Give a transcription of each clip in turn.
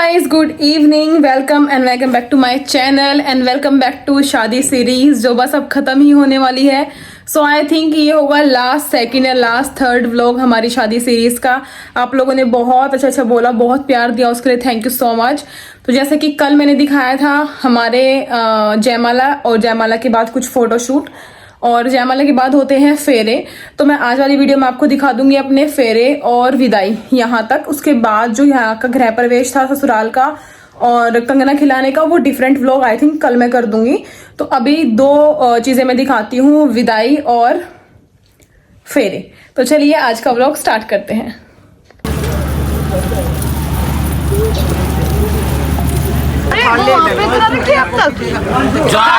Guys, good evening, welcome back to my channel and welcome back to शादी series जो बस अब खत्म ही होने वाली है। सो आई थिंक ये होगा लास्ट सेकंड या लास्ट थर्ड व्लॉग हमारी शादी सीरीज का। आप लोगों ने बहुत अच्छा बोला, बहुत प्यार दिया, उसके लिए थैंक यू सो मच। तो जैसे कि कल मैंने दिखाया था हमारे जयमाला और जयमाला के बाद कुछ फोटोशूट और जयमाला के बाद होते हैं फेरे। तो मैं आज वाली वीडियो में आपको दिखा दूंगी अपने फेरे और विदाई यहाँ तक। उसके बाद जो यहाँ का गृह प्रवेश था ससुराल का और कंगना खिलाने का, वो डिफरेंट व्लॉग आई थिंक कल मैं कर दूंगी। तो अभी दो चीजें मैं दिखाती हूँ, विदाई और फेरे। तो चलिए आज का व्लॉग स्टार्ट करते हैं।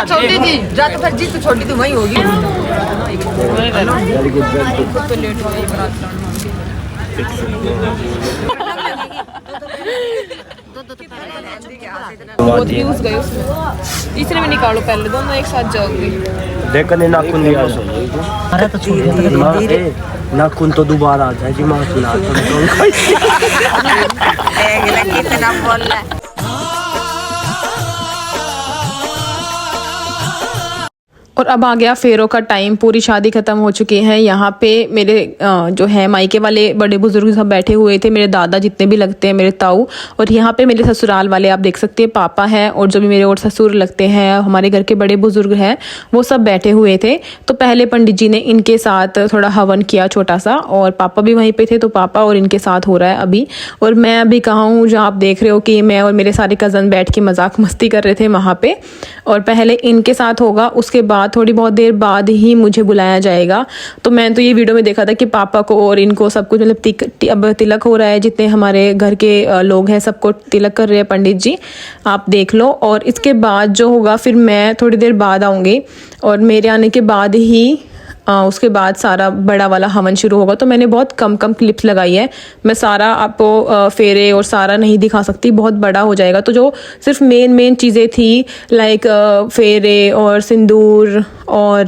छोटी थी जा तो फिर जीत छोटी तो वही होगी। बहुत यूज गए उसमें, तीसरे में निकालो, पहले दोनों एक साथ जाओगे। देखने नाखून दिया अरे तो नाखून तो दोबारा आ जाए जी माँ खिला कितना बोल रहा है। और अब आ गया फेरों का टाइम, पूरी शादी खत्म हो चुकी है। यहाँ पे मेरे जो है मायके वाले बड़े बुजुर्ग सब बैठे हुए थे, मेरे दादा जितने भी लगते हैं, मेरे ताऊ, और यहाँ पे मेरे ससुराल वाले आप देख सकते हैं, पापा हैं और जो भी मेरे और ससुर लगते हैं, हमारे घर के बड़े बुजुर्ग हैं, वो सब बैठे हुए थे। तो पहले पंडित जी ने इनके साथ थोड़ा हवन किया छोटा सा, और पापा भी वहीं पे थे, तो पापा और इनके साथ हो रहा है अभी। और मैं अभी कहाँ हूँ, जो आप देख रहे हो कि मैं और मेरे सारे कज़न बैठ के मजाक मस्ती कर रहे थे वहाँ पे। और पहले इनके साथ होगा, उसके बाद थोड़ी बहुत देर बाद ही मुझे बुलाया जाएगा। तो मैं तो ये वीडियो में देखा था कि पापा को और इनको सब कुछ मतलब अब तिलक हो रहा है, जितने हमारे घर के लोग हैं सबको तिलक कर रहे हैं पंडित जी, आप देख लो। और इसके बाद जो होगा फिर मैं थोड़ी देर बाद आऊँगी, और मेरे आने के बाद ही उसके बाद सारा बड़ा वाला हवन शुरू होगा। तो मैंने बहुत कम क्लिप्स लगाई है, मैं सारा आपको फेरे और सारा नहीं दिखा सकती, बहुत बड़ा हो जाएगा। तो जो सिर्फ मेन चीज़ें थी लाइक फेरे और सिंदूर और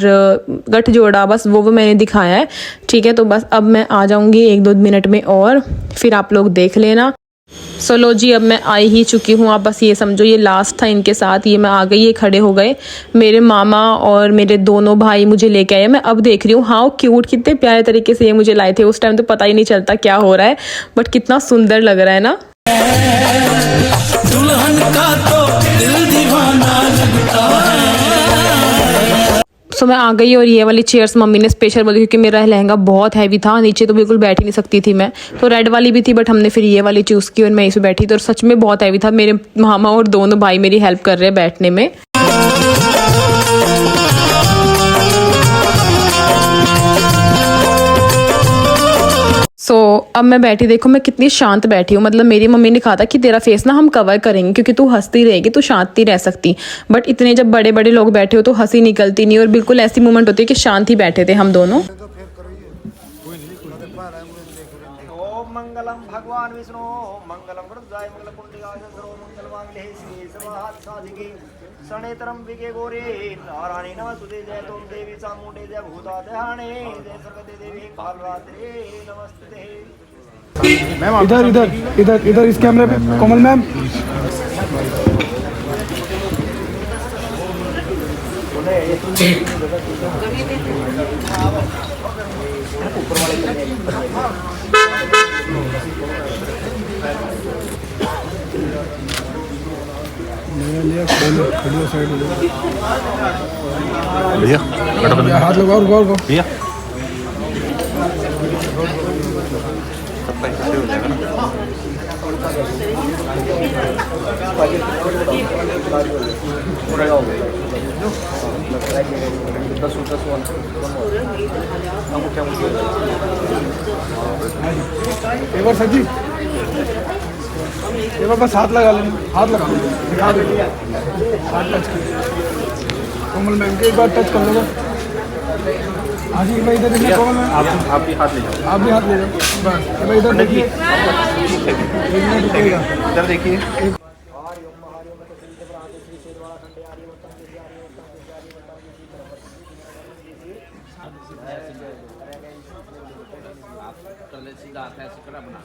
गठजोड़ा, बस वो मैंने दिखाया है, ठीक है। तो बस अब मैं आ जाऊँगी 1-2 मिनट में और फिर आप लोग देख लेना। लो जी, अब मैं आई ही चुकी हूँ। आप बस ये समझो ये लास्ट था इनके साथ, ये मैं आ गई, ये खड़े हो गए। मेरे मामा और मेरे दोनों भाई मुझे लेके आए। मैं अब देख रही हूँ हाउ क्यूट, कितने प्यारे तरीके से ये मुझे लाए थे। उस टाइम तो पता ही नहीं चलता क्या हो रहा है, बट कितना सुंदर लग रहा है ना। दुल्हन का तो दिल दीवाना लगता है। तो मैं आ गई, और ये वाली चेयर्स मम्मी ने स्पेशल बोली क्योंकि मेरा लहंगा बहुत हैवी था, नीचे तो बिल्कुल बैठ ही नहीं सकती थी मैं। तो रेड वाली भी थी, बट हमने फिर ये वाली चूज़ की और मैं इस पे बैठी। तो सच में बहुत हैवी था। मेरे मामा और दोनों भाई मेरी हेल्प कर रहे हैं बैठने में। अब मैं बैठी, देखो मैं कितनी शांत बैठी हूँ। मतलब मेरी मम्मी ने कहा था कि तेरा फेस ना हम कवर करेंगे क्योंकि तू हंसती रहेगी, तू शांत ही रह सकती। बट इतने जब बड़े बड़े लोग बैठे हो तो हंसी निकलती नहीं, और बिल्कुल ऐसी मोमेंट होती है कि शांत ही बैठे थे हम दोनों। मंगलम भगवान विष्णु मंगलम वरुणाय मंगल पुंडरीकाय मंगल मांगल्ये शिवे सर्वार्थ साधिके शरणेतरम विके गौरी नारायणी नमस्तुते। जय तुम देवी चामुंडे जय भूतात्याणे जय सरस्वती देवी कालरात्रि नमस्ते। इधर इधर इधर इधर इस कैमरे पे कोमल मैम। भैया हाथ लगाओ और भैया एक बार सर जी, एक बार बस हाथ लगा लेना, हाथ लगा हाथ टच कर कोमल मैम के, एक बार टच कर लो। हाँ जी, मैं इधर देखिए कोमल मैम, आप भी हाथ ले जाओ, आप भी हाथ ले जाओ बस। मैं इधर देखिए, इधर देखिए। सीधा हाथ ऐसे करा बना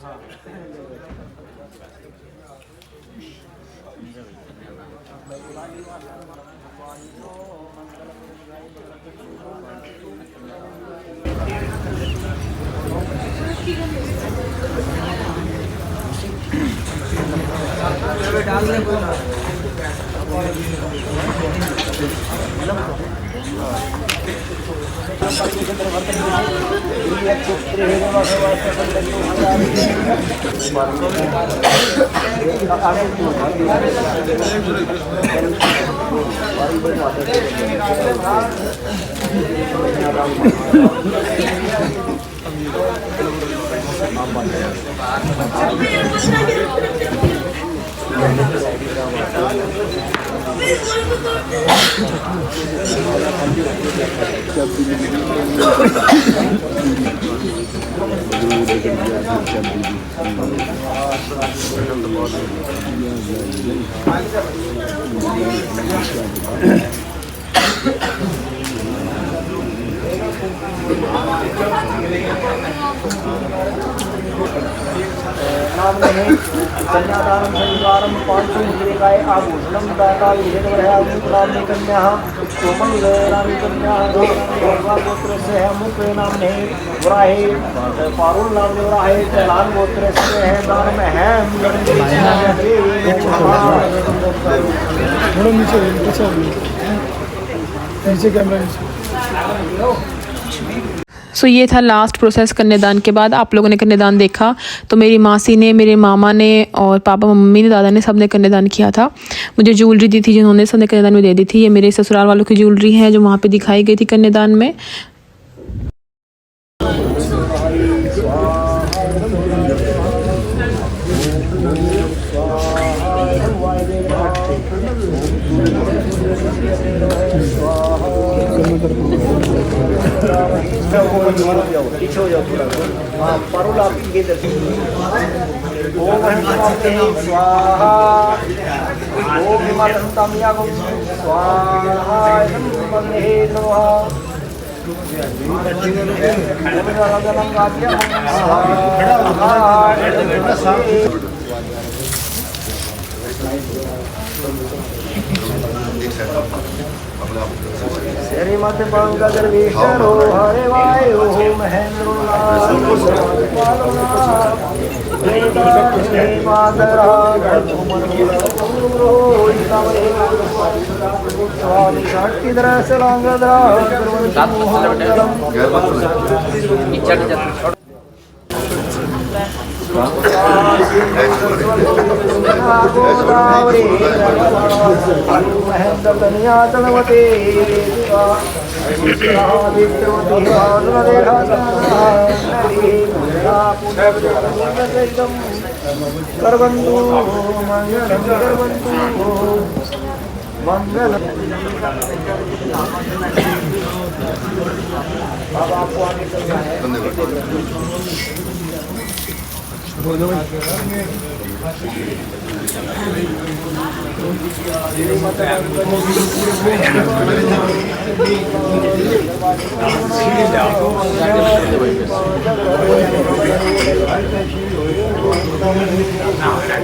कन्यादानं संस्कारं पांचुमुद्रिकाय आभूषणं दाता विधेयवरहामुद्रां कन्याः कोमलरामी कन्याः गोत्रस्य है मुख्य नामने वराहे पारुल नामने वराहे चलान गोत्रस्य है नाम है थोड़ा नीचे नीचे कैमरा नीचे। सो ये था लास्ट प्रोसेस कन्यादान के बाद। आप लोगों ने कन्यादान देखा तो मेरी मासी ने, मेरे मामा ने और पापा मम्मी ने, दादा ने, सब ने कन्यादान किया था। मुझे ज्वेलरी दी थी जिन्होंने, सबने कन्यादान में दे दी थी। ये मेरे ससुराल वालों की ज्वेलरी है जो वहाँ पे दिखाई गई थी कन्यादान में। पारुल आपकी ओम स्वाहा ओम हिमालयं स्वाहा श्रीमद पंकजर्वीश्वरो हरे वायु महेंद्रो स्वामी शक्तिधर सलांगधरा गोदावरी महेंद्र तनिया तलवते करवन्तु मंगलम करवन्तु मंगलम। अब आपको आगे चलना है।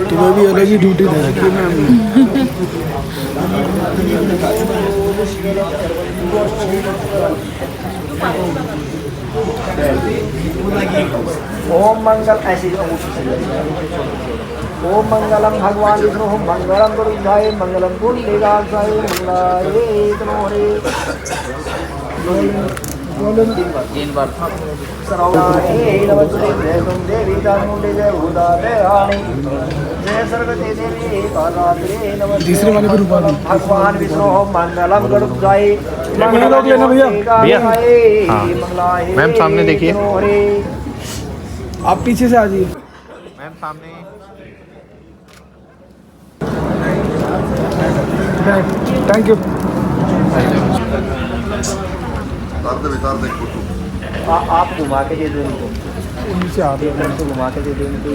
तुम्हें भी अलग ही ड्यूटी दे रखी है मैम ने। ओम मंगल ऐसे ओम मंगलम भगवान विष्णु मंगलम गुरुदाय मंगलम पुंडरीकाक्षाय मंगलाय तनोहरे तीन बार सर्वाय नमस्ते तुम देवी चामुंडे जय भूता देवानी जय सरस्वती देवी कालात्रे नमस्ते। तीसरे वाले पर रूपा दी भगवान विष्णु मंगलम गुरुदाय लोग लेना भैया मंगलाय मैम सामने देखिए। आप पीछे से आ जाइए मैम सामने। Thank you. आप घुमा के दे दो इनको, नीचे आ रहे तो घुमा के दे दो इनको।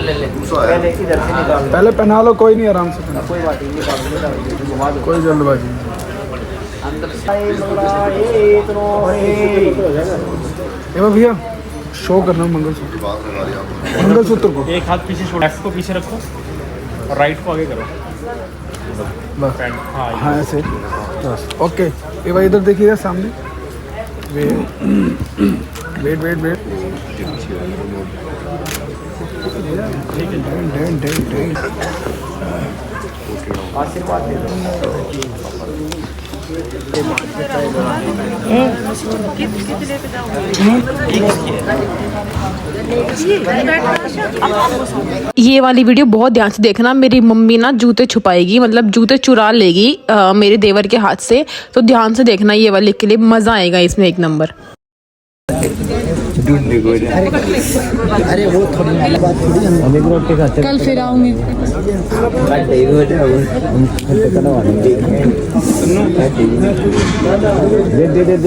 ले ले पहले इधर से निकाल पहले पहना लो, कोई नहीं, आराम से पहना, कोई बात नहीं, निकाल घुमा दो। कोई जल्दबाजी नहीं। अंदर ये भैया शो करना मंगलसूत्र, मंगलसूत्र को एक हाथ पीछे छोड़ो, लेफ्ट को पीछे रखो और राइट को आगे करो। बस। हाँ हाँ ऐसे बस। ओके ये भाई इधर देखिएगा सामने। वेट वेट वेट आशीर्वाद दे ये वाली वीडियो बहुत ध्यान से देखना। मेरी मम्मी ना जूते छुपाएगी, मतलब जूते चुरा लेगी मेरे देवर के हाथ से, तो ध्यान से देखना ये वाली क्लिप, मजा आएगा इसमें एक नंबर। अरे वो थोड़ी बात थोड़ी हम कल फिर आऊंगी।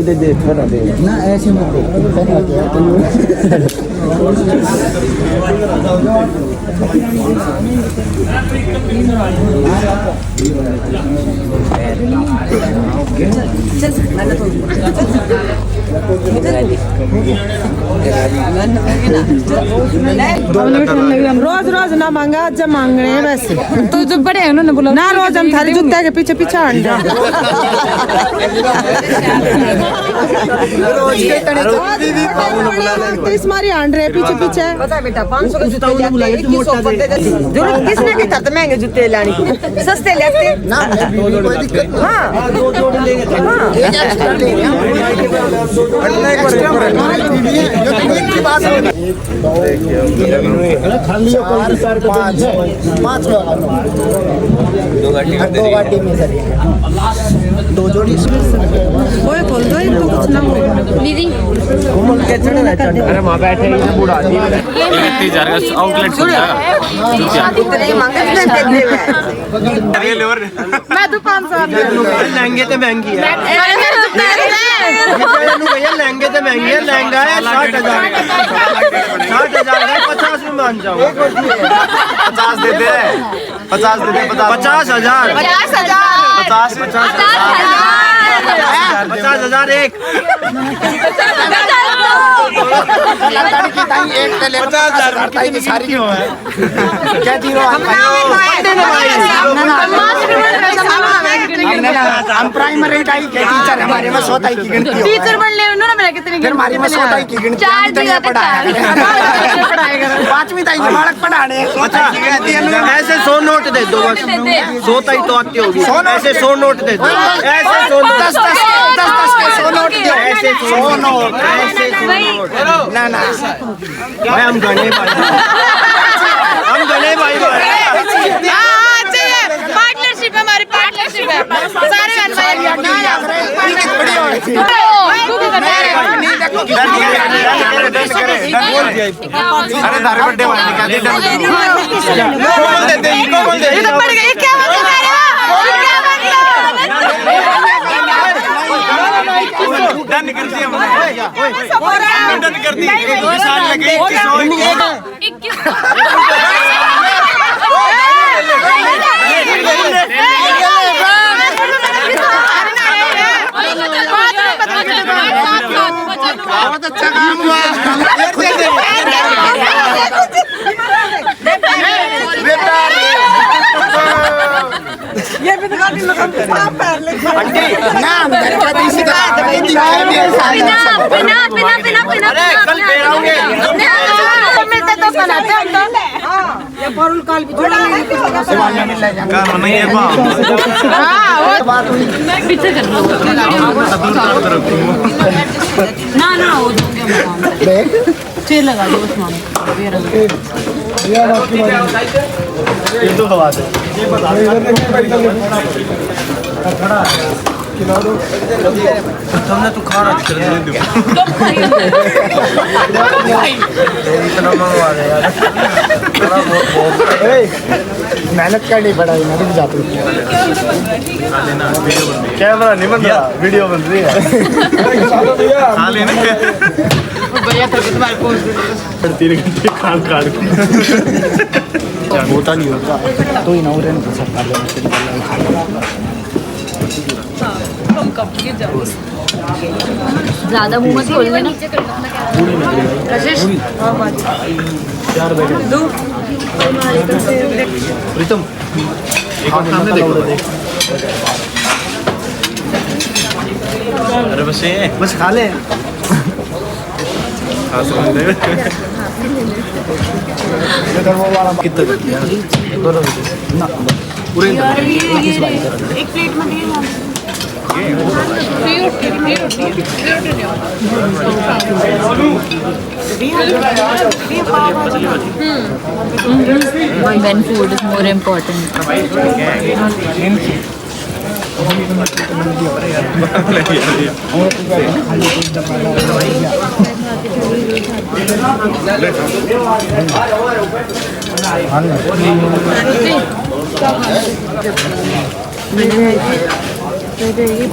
दे थोड़ा दे ना, ऐसे मत रोज रोज ना मांगा, जब मांगने हैं वैसे तो जब बड़े हैं उन्होंने बोला ना, रोज हम थारे जूते के पीछे पीछे आंड इस मारी आंड रहे पीछे पीछे। पता है बेटा 500 के जूते जरूरत किसने की था तो महंगे जूते लाने की, सस्ते लेते दो गाड़ी में सर दो जोड़ी ओए बोल दो इनको कुछ ना हो दीदी। अरे वहाँ बैठे ही बूढ़ा आदमी आउटलेट मैं तो 500 लहंगे तो महंगी है, लहंगे तो महंगी है, लहंगा है 60,000 का 50 में मान जाओ। 50 दे दे, 50 दे दे, 50,000 50,000 एक 50,000 सारी क्यों है क्या तीनों हम प्राइमरी टाई के टीचर हमारे में 100 टाई की गिनती हो टीचर बन ले उन्होंने मेरा कितनी फिर हमारी में 100 टाई की गिनती है, पढ़ाया 5वीं टाई बालक पढ़ाने ऐसे 100 नोट दे दो बस, 100 तक तो आती होगी, ऐसे 100 नोट दे दो, ऐसे 100 नोट 10 के 100 नोट दियो, ऐसे 100 नोट, ऐसे 100 नोट ना ना भाई हम गणे भाई, हम गणे भाई पार्टनरशिप हमारी पार्टनरशिप है सारे अरे धारे बड्डे वाले क्या दे बोल देते इनको बोल देते पड़ गई क्या डन कर दिया हमने, डन कर दी, साल लगे 21 बहुत अच्छा काम हुआ। ये भी दिखा दी लोगों को साफ पैर लेके ना मेरे को तो इसी का बिना अरे कल पेड़ आओगे मिलते तो बनाते हम तो ये फॉर्मल कॉल भी जोड़ा है काम नहीं है बा हां वो बात हुई पीछे कर लो ना ना हो जाऊंगा चेयर लगा दो उसमें यार आपकी बात ये तो बात है, ये बता इधर देखिए भाई, इधर खड़ा खिला दो तुमने तो खा रहा था इतना मंगवा दे यार, मेहनत करनी पड़ेगी मैं भी जाता हूँ। कैमरा नहीं बन रहा, वीडियो बन रही है। खा लेना भैया तो तुम्हारे पोस्ट 3 घंटे खान काट के होता नहीं होता तो ही ना हो रहे हैं ज्यादा मुंह मत खोलना ना। प्रीतम एक और सामने देखो। अरे बस ये बस खा ले। कितना कर दिया ना पूरे एक प्लेट में दिए when food is more important.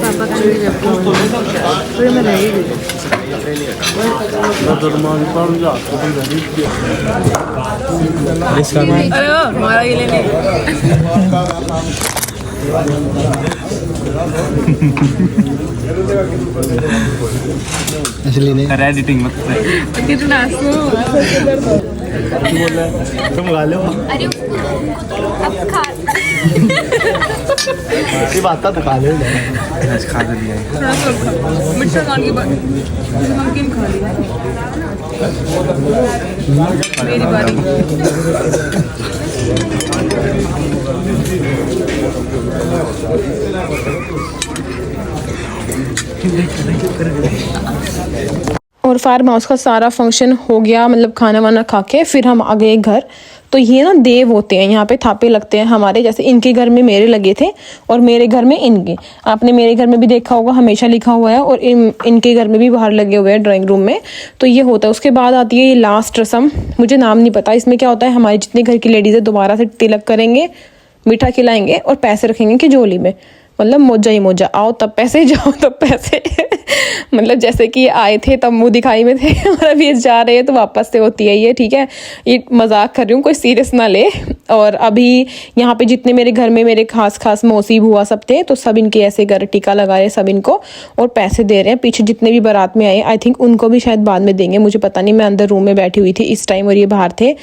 पापा का में रहेगी। अरे हमारा ये लेने कर एडिटिंग मत कितना तुम खा लो। अरे अब खा ये बात था तो खा ले खा लिया मिर्चा खाने के बाद नमकीन खा लिया। मेरी बारी। और फार्म हाउस का सारा फंक्शन हो गया, मतलब खाना वाना खा के फिर हम आ गए घर। तो ये ना देव होते हैं, यहाँ पे थापे लगते हैं हमारे, जैसे इनके घर में मेरे लगे थे और मेरे घर में इनके। आपने मेरे घर में भी देखा होगा, हमेशा लिखा हुआ है, और इनके घर में भी बाहर लगे हुए हैं ड्राइंग रूम में। तो ये होता है। उसके बाद आती है ये लास्ट रस्म, मुझे नाम नहीं पता। इसमें क्या होता है, हमारे जितने घर की लेडीज़ है दोबारा से तिलक करेंगे, मीठा खिलाएंगे और पैसे रखेंगे कि झोली में। मतलब मोजा ही मोजा, आओ तब पैसे, जाओ तब पैसे। मतलब जैसे कि आए थे तब मुंह दिखाई में थे और अभी ये जा रहे हैं तो वापस से होती है ये। ठीक है, ये मजाक कर रही हूँ, कोई सीरियस ना ले। और अभी यहाँ पे जितने मेरे घर में मेरे खास मौसी बुआ सब थे, तो सब इनके ऐसे घर टीका लगा रहे सब इनको और पैसे दे रहे हैं। पीछे जितने भी बारात में आए, आई थिंक उनको भी शायद बाद में देंगे, मुझे पता नहीं। मैं अंदर रूम में बैठी हुई थी इस टाइम और ये बाहर थे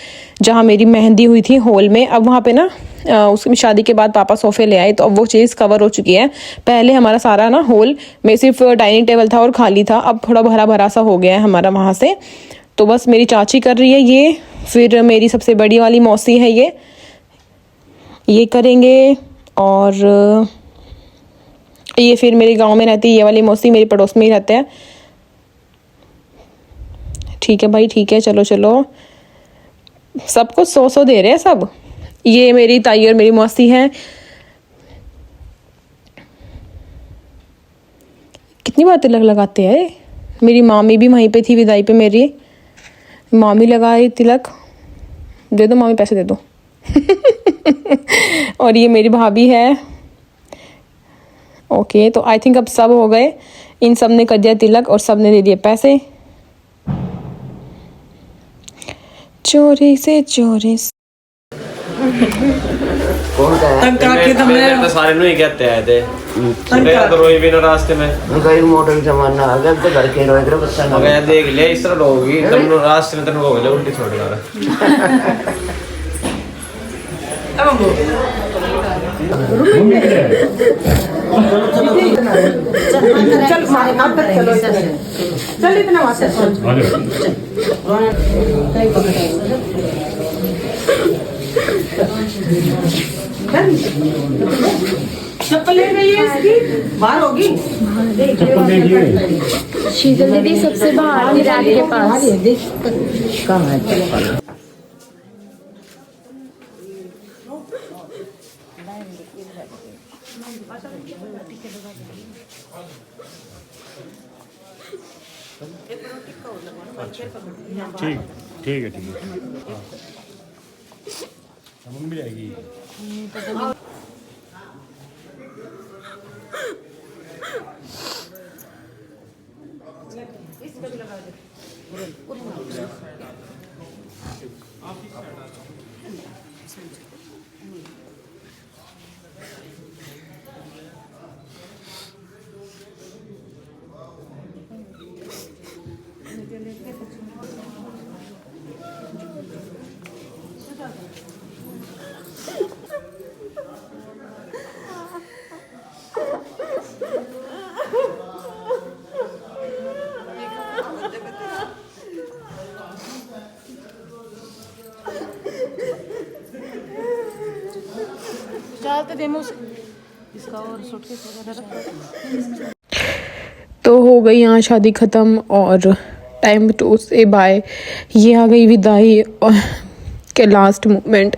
जहाँ मेरी मेहंदी हुई थी हॉल में। अब वहाँ पे ना उसकी शादी के बाद पापा सोफे ले आए, तो अब वो चीज़ कवर हो चुकी है। पहले हमारा सारा ना हॉल में सिर्फ डाइनिंग टेबल था और खाली था, अब थोड़ा भरा भरा सा हो गया है हमारा वहाँ से। तो बस मेरी चाची कर रही है ये, फिर मेरी सबसे बड़ी वाली मौसी है ये करेंगे, और ये फिर मेरे गांव में रहती है ये वाली मौसी, मेरे पड़ोस में ही रहते हैं। ठीक है भाई, ठीक है, चलो चलो, सबको 100 दे रहे हैं सब। ये मेरी ताई और मेरी मौसी है। कितनी बार तिलक लगाते हैं। मेरी मामी भी वहीं पे थी विदाई पे, मेरी मामी लगाई तिलक। दे दो मामी, पैसे दे दो। और ये मेरी भाभी है। ओके, तो आई थिंक अब सब हो गए, इन सब ने कर दिया तिलक और सब ने दे दिए पैसे। चोरी से चोरी से तो सारे नु ही कहते आए थे तो रोई भी ना रास्ते में कई मोटर जमाना आ गया तो घर के रोए करे बच्चा ना गया देख ले इस तरह होगी तुम रास्ते में तेरे हो गए उल्टी छोड़ यार चल चलो चल इतना वास्ते चप्पल ले रही है इसकी, बाहर होगी। शीतल दीदी सबसे बाहर की रैक के पास। कहाँ है चप्पल? ठीक ठीक है, ठीक है, मम्मी आएगी। तो हो गई यहाँ शादी ख़त्म और टाइम टू से बाय। ये आ गई विदाई के लास्ट मोमेंट।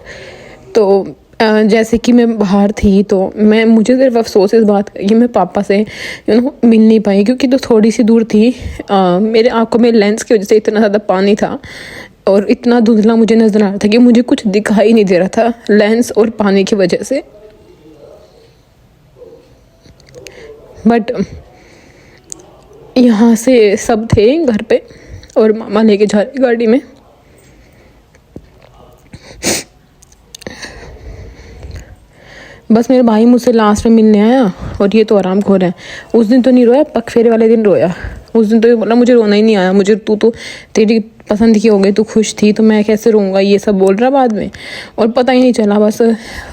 तो जैसे कि मैं बाहर थी तो मुझे सिर्फ अफसोस इस बात का कि मैं पापा से मिल नहीं पाई, क्योंकि तो थोड़ी सी दूर थी। मेरे आंखों में लेंस की वजह से इतना ज़्यादा पानी था और इतना धुंधला मुझे नज़र आ रहा था कि मुझे कुछ दिखाई नहीं दे रहा था लेंस और पानी की वजह से। बट यहाँ से सब थे घर पे और मामा लेके जा रहे गाड़ी में। बस मेरा भाई मुझसे लास्ट में मिलने आया और ये तो आराम खो रहा है। उस दिन तो नहीं रोया, पगफेरे वाले दिन रोया। उस दिन तो ये बोला मुझे रोना ही नहीं आया, मुझे तू तो तेरी पसंद की हो गई, तू खुश थी तो मैं कैसे रोऊंगा, ये सब बोल रहा बाद में। और पता ही नहीं चला, बस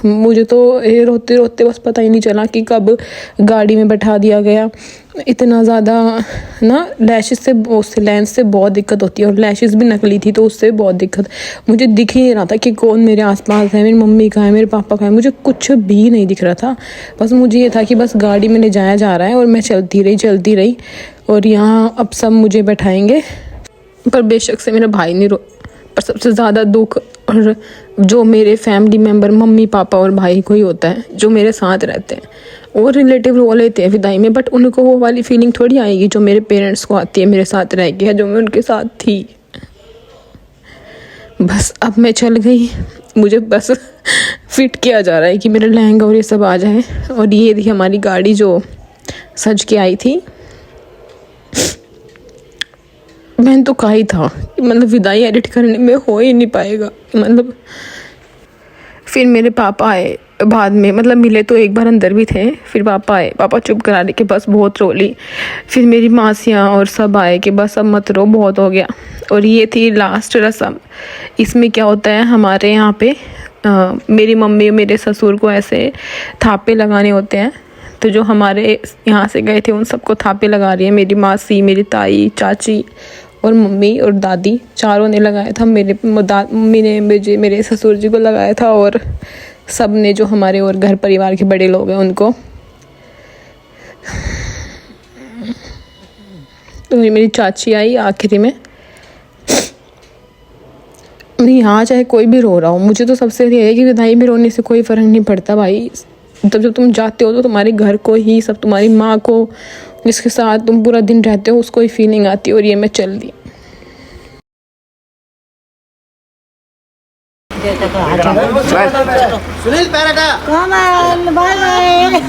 मुझे तो ये रोते रोते बस पता ही नहीं चला कि कब गाड़ी में बैठा दिया गया। इतना ज़्यादा ना लैशेस से उससे लेंस से बहुत दिक्कत होती है और लैशेस भी नकली थी तो उससे बहुत दिक्कत। मुझे दिख ही नहीं रहा था कि कौन मेरे आसपास है, मेरी मम्मी कहाँ है, मेरे पापा कहाँ है, मुझे कुछ भी नहीं दिख रहा था। बस मुझे ये था कि बस गाड़ी में ले जाया जा रहा है और मैं चलती रही और यहाँ अब सब मुझे बैठाएंगे। पर बेशक से मेरा भाई नहीं रो, पर सबसे ज़्यादा दुख और जो मेरे फैमिली मेम्बर मम्मी पापा और भाई को ही होता है, जो मेरे साथ रहते हैं। और रिलेटिव रो लेते हैं विदाई में, बट उनको वो वाली फीलिंग थोड़ी आएगी जो मेरे पेरेंट्स को आती है मेरे साथ रह के, जो मैं उनके साथ थी। बस अब मैं चल गई, मुझे बस फिट किया जा रहा है कि मेरा लहंगा और ये सब आ जाए। और ये थी हमारी गाड़ी जो सज के आई थी। मैंने तो कहा ही था मतलब विदाई एडिट करने में हो ही नहीं पाएगा। मतलब फिर मेरे पापा आए बाद में, मतलब मिले तो एक बार अंदर भी थे, फिर पापा आए, पापा चुप करा रहे कि बस बहुत रो ली। फिर मेरी मासियाँ और सब आए कि बस अब मत रो, बहुत हो गया। और ये थी लास्ट रस्म। इसमें क्या होता है हमारे यहाँ पे मेरी मम्मी और मेरे ससुर को ऐसे थापे लगाने होते हैं। तो जो हमारे यहाँ से गए थे उन सबको थापे लगा रही है मेरी मासी, मेरी ताई, चाची और मम्मी और दादी, चारों ने लगाया था। मम्मी ने मेरे ससुर जी को लगाया था और सब ने जो हमारे और घर परिवार के बड़े लोग हैं उनको। तो मेरी चाची आई आखिरी में। यहाँ चाहे कोई भी रो रहा हो, मुझे तो सबसे ये है कि विदाई में रोने से कोई फ़र्क नहीं पड़ता भाई। तब जब तुम जाते हो तो तुम्हारे घर को ही, सब तुम्हारी माँ को जिसके साथ तुम पूरा दिन रहते हो उसको ही फीलिंग आती है। और ये मैं चल दी। सुनील पैराटा कमल बाय बाय।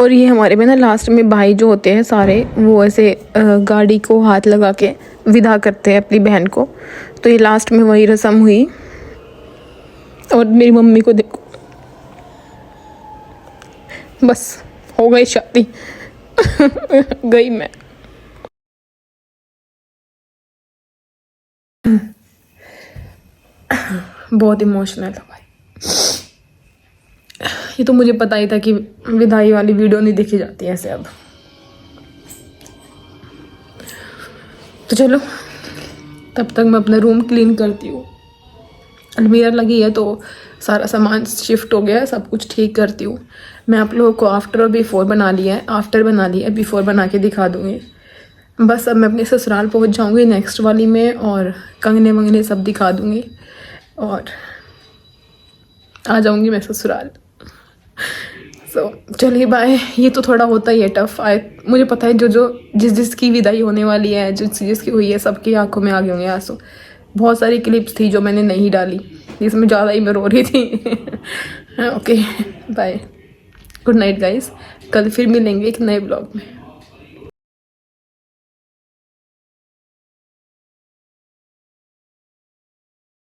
और ये हमारे में ना लास्ट में भाई जो होते हैं सारे वो ऐसे गाड़ी को हाथ लगा के विदा करते हैं अपनी बहन को। तो ये लास्ट में वही रस्म हुई। और मेरी मम्मी को देखो, बस हो गई शादी। गई मैं। बहुत इमोशनल था भाई। ये तो मुझे पता ही था कि विदाई वाली वीडियो नहीं देखी जाती ऐसे अब। तो चलो तब तक मैं अपना रूम क्लीन करती हूँ। अलमीरा लगी है तो सारा सामान शिफ्ट हो गया है, सब कुछ ठीक करती हूँ। मैं आप लोगों को आफ्टर और बिफोर बना लिया है, आफ्टर बना लिया है, बिफोर बना के दिखा दूँगी। बस अब मैं अपने ससुराल पहुँच जाऊँगी नेक्स्ट वाली में और कंगने वंगने सब दिखा दूँगी और आ जाऊँगी मैं ससुराल। चलिए बाय। ये तो थोड़ा होता ही है टफ। मुझे पता है जो जिसकी विदाई होने वाली है, जिसकी हुई है, सबकी आंखों में आ गए होंगे आंसू। बहुत सारी क्लिप्स थी जो मैंने नहीं डाली, जिसमें ज़्यादा ही मैं रो रही थी। Okay bye, good night guys. कल फिर मिलेंगे एक नए ब्लॉग में।